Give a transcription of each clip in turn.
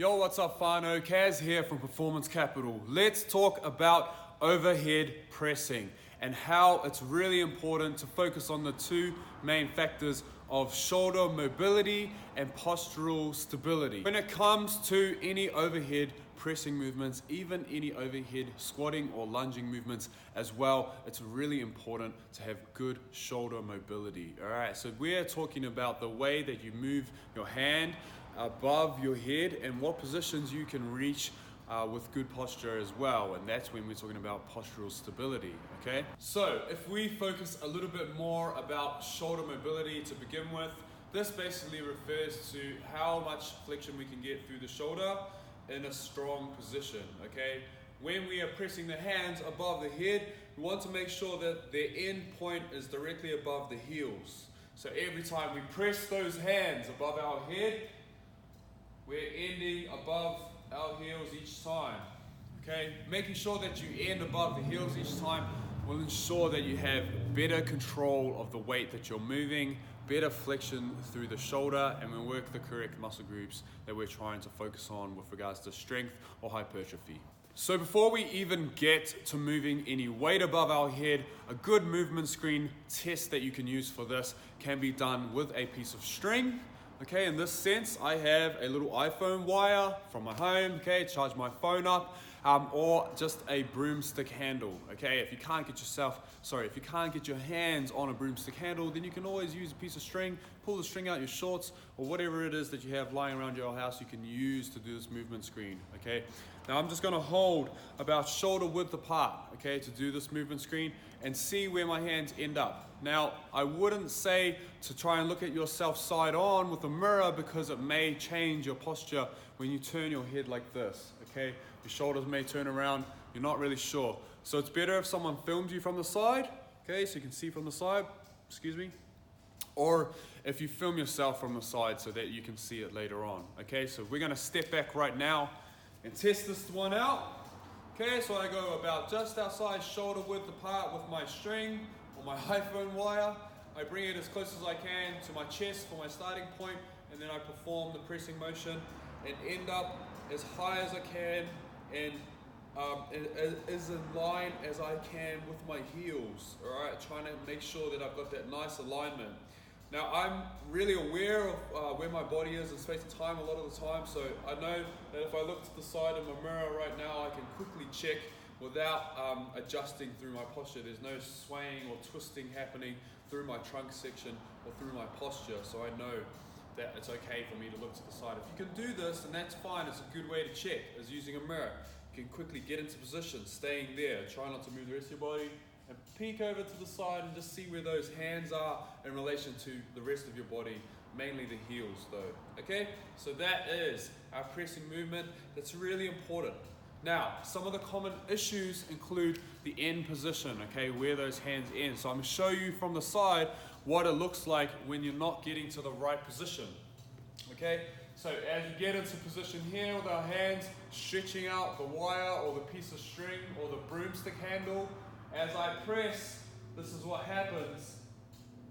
Yo, what's up, whānau? Kaz here from Performance Capital. Let's talk about overhead pressing and how it's really important to focus on the two main factors of shoulder mobility and postural stability. When it comes to any overhead pressing movements, even any overhead squatting or lunging movements as well, it's really important to have good shoulder mobility. All right, so we're talking about the way that you move your hand above your head and what positions you can reach with good posture as well, and that's when we're talking about postural stability. Okay, so if we focus a little bit more about shoulder mobility to begin with, this basically refers to how much flexion we can get through the shoulder in a strong position. Okay, when we are pressing the hands above the head, we want to make sure that their end point is directly above the heels. So every time we press those hands above our head, we're ending above our heels each time. Okay, making sure that you end above the heels each time will ensure that you have better control of the weight that you're moving, better flexion through the shoulder, and we work the correct muscle groups that we're trying to focus on with regards to strength or hypertrophy. So before we even get to moving any weight above our head, a good movement screen test that you can use for this can be done with a piece of string. Okay, in this sense, I have a little iPhone wire from my home, okay, charge my phone up, or just a broomstick handle, okay? If you can't get your hands on a broomstick handle, then you can always use a piece of string, pull the string out your shorts, or whatever it is that you have lying around your house you can use to do this movement screen, okay? Now I'm just gonna hold about shoulder width apart, okay, to do this movement screen and see where my hands end up. Now, I wouldn't say to try and look at yourself side on with a mirror because it may change your posture when you turn your head like this, okay? Your shoulders may turn around, you're not really sure. So it's better if someone films you from the side, okay, so you can see from the side, or if you film yourself from the side so that you can see it later on, okay? So we're gonna step back right now and test this one out. Okay, so I go about just outside shoulder width apart with my string or my iPhone wire. I bring it as close as I can to my chest for my starting point, and then I perform the pressing motion and end up as high as I can and as in line as I can with my heels, all right? Trying to make sure that I've got that nice alignment. Now, I'm really aware of where my body is in space and time a lot of the time, so I know that if I look to the side of my mirror right now, I can quickly check without adjusting through my posture. There's no swaying or twisting happening through my trunk section or through my posture, so I know that it's okay for me to look to the side. If you can do this, then that's fine. It's a good way to check, is using a mirror. You can quickly get into position, staying there. Try not to move the rest of your body, and peek over to the side and just see where those hands are in relation to the rest of your body, mainly the heels though, okay? So that is our pressing movement. That's really important. Now, some of the common issues include the end position, okay, where those hands end. So I'm gonna show you from the side what it looks like when you're not getting to the right position, okay? So as you get into position here with our hands stretching out the wire or the piece of string or the broomstick handle, as I press, this is what happens.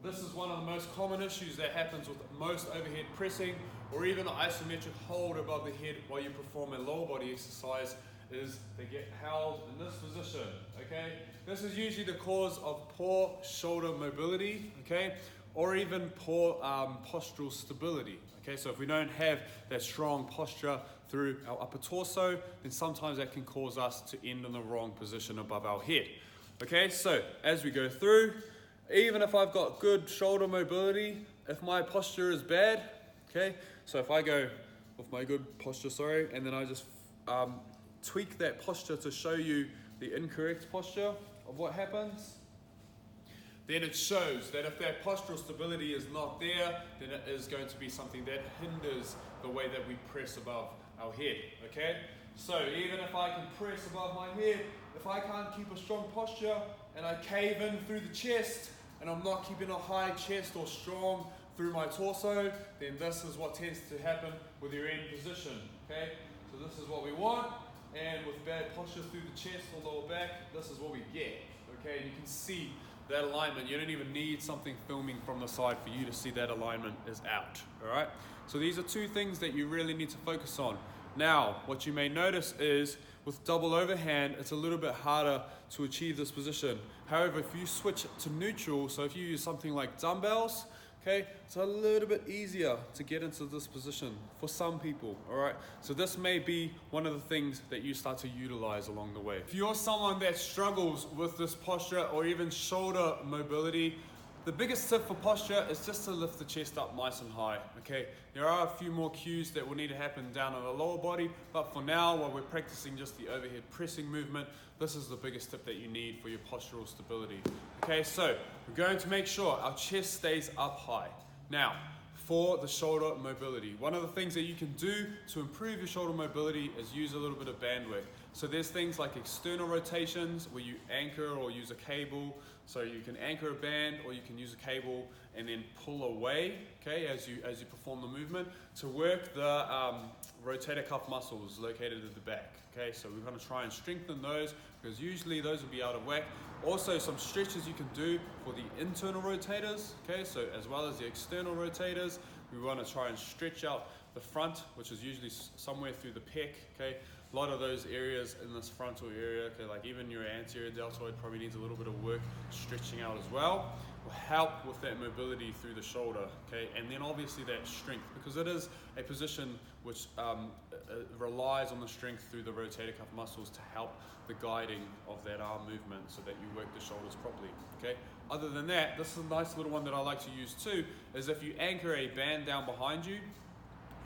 This is one of the most common issues that happens with most overhead pressing or even the isometric hold above the head while you perform a lower body exercise, is they get held in this position, okay? This is usually the cause of poor shoulder mobility, okay? Or even poor postural stability, okay? So if we don't have that strong posture through our upper torso, then sometimes that can cause us to end in the wrong position above our head. Okay, so as we go through, even if I've got good shoulder mobility, if my posture is bad, okay, so if I go with my good posture, and then I just tweak that posture to show you the incorrect posture of what happens, then it shows that if that postural stability is not there, then it is going to be something that hinders the way that we press above our head, okay? So even if I can press above my head, if I can't keep a strong posture and I cave in through the chest and I'm not keeping a high chest or strong through my torso, then this is what tends to happen with your end position, okay? So this is what we want, and with bad posture through the chest or lower back, this is what we get, okay? And you can see that alignment. You don't even need something filming from the side for you to see that alignment is out, all right? So these are two things that you really need to focus on. Now, what you may notice is with double overhand, it's a little bit harder to achieve this position. However, if you switch to neutral, so if you use something like dumbbells, okay, it's a little bit easier to get into this position for some people, all right? So this may be one of the things that you start to utilize along the way. If you're someone that struggles with this posture or even shoulder mobility, the biggest tip for posture is just to lift the chest up nice and high, okay? There are a few more cues that will need to happen down on the lower body, but for now, while we're practicing just the overhead pressing movement, this is the biggest tip that you need for your postural stability. Okay, so we're going to make sure our chest stays up high. Now, for the shoulder mobility, one of the things that you can do to improve your shoulder mobility is use a little bit of band work. So there's things like external rotations where you anchor or use a cable. So you can anchor a band or you can use a cable and then pull away, okay, as you perform the movement to work the rotator cuff muscles located at the back. Okay, so we're going to try and strengthen those because usually those will be out of whack. Also, some stretches you can do for the internal rotators, okay, so as well as the external rotators, we want to try and stretch out the front, which is usually somewhere through the pec, okay. A lot of those areas in this frontal area, okay, like even your anterior deltoid probably needs a little bit of work stretching out as well. Will help with that mobility through the shoulder, okay, and then obviously that strength, because it is a position which relies on the strength through the rotator cuff muscles to help the guiding of that arm movement so that you work the shoulders properly, okay. Other than that, this is a nice little one that I like to use too, is if you anchor a band down behind you,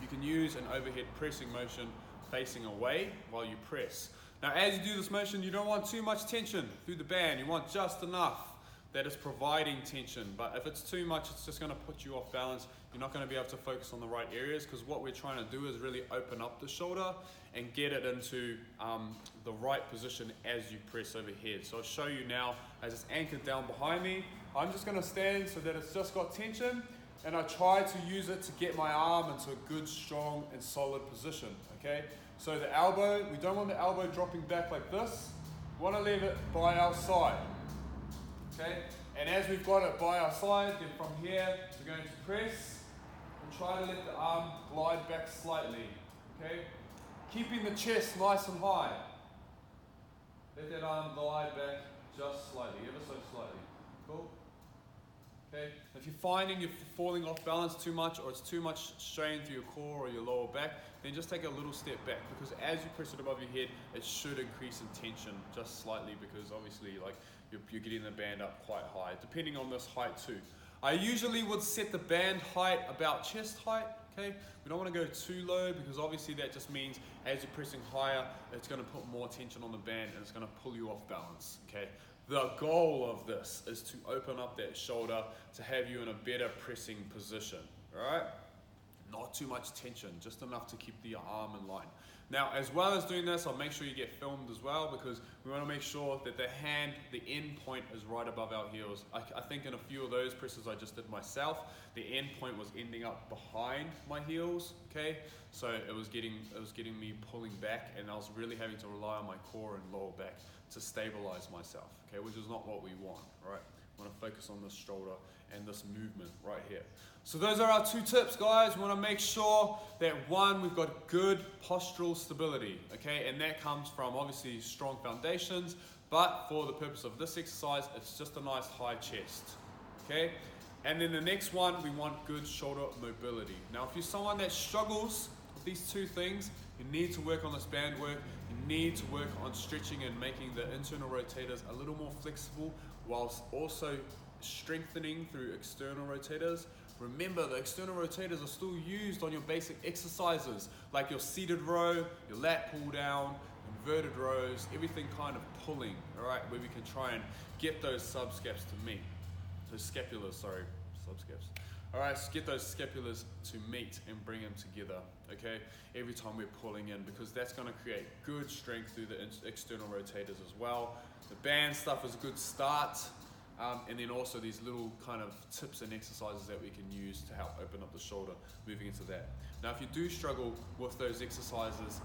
you can use an overhead pressing motion facing away while you press. Now as you do this motion, you don't want too much tension through the band, you want just enough that is providing tension, but if it's too much, it's just going to put you off balance. You're not going to be able to focus on the right areas because what we're trying to do is really open up the shoulder and get it into the right position as you press overhead. So I'll show you now as it's anchored down behind me. I'm just going to stand so that it's just got tension, and I try to use it to get my arm into a good, strong, and solid position, okay? So the elbow, we don't want the elbow dropping back like this. We want to leave it by our side, okay? And as we've got it by our side, then from here, we're going to press and try to let the arm glide back slightly, okay? Keeping the chest nice and high. Let that arm glide back just slightly, ever so slightly. Cool? Okay, if you're finding you're falling off balance too much or it's too much strain through your core or your lower back, then just take a little step back, because as you press it above your head, it should increase in tension just slightly, because obviously like you're getting the band up quite high, depending on this height too. I usually would set the band height about chest height, okay? We don't want to go too low because obviously that just means as you're pressing higher, it's going to put more tension on the band and it's going to pull you off balance, okay? The goal of this is to open up that shoulder to have you in a better pressing position, all right? Not too much tension, just enough to keep the arm in line. Now, as well as doing this, I'll make sure you get filmed as well, because we want to make sure that the hand, the end point is right above our heels. I think in a few of those presses I just did myself, the end point was ending up behind my heels, okay? So it was getting me pulling back, and I was really having to rely on my core and lower back to stabilize myself, okay? Which is not what we want, right? We want to focus on this shoulder and this movement right here. So those are our two tips, guys. We want to make sure that one, we've got good postural stability, okay? And that comes from obviously strong foundations, but for the purpose of this exercise, it's just a nice high chest, okay? And then the next one, we want good shoulder mobility. Now, if you're someone that struggles with these two things, you need to work on this band work. You need to work on stretching and making the internal rotators a little more flexible, whilst also strengthening through external rotators. Remember, the external rotators are still used on your basic exercises, like your seated row, your lat pull down, inverted rows, everything kind of pulling, all right, where we can try and get those subscaps to meet. Those scapulars, sorry, subscaps. All right, so get those scapulars to meet and bring them together, okay, every time we're pulling in, because that's going to create good strength through the external rotators as well. The band stuff is a good start. And then also these little kind of tips and exercises that we can use to help open up the shoulder, moving into that. Now, if you do struggle with those exercises,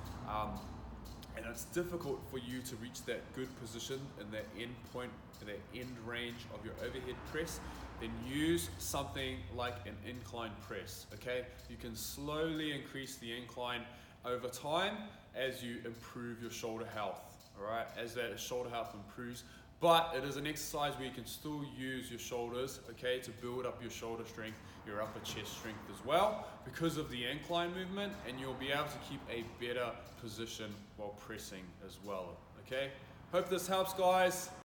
and it's difficult for you to reach that good position in that end point, that end range of your overhead press, then use something like an incline press, okay? You can slowly increase the incline over time as you improve your shoulder health, all right, as that shoulder health improves. But it is an exercise where you can still use your shoulders, okay, to build up your shoulder strength, your upper chest strength as well, because of the incline movement, and you'll be able to keep a better position while pressing as well, okay? Hope this helps, guys.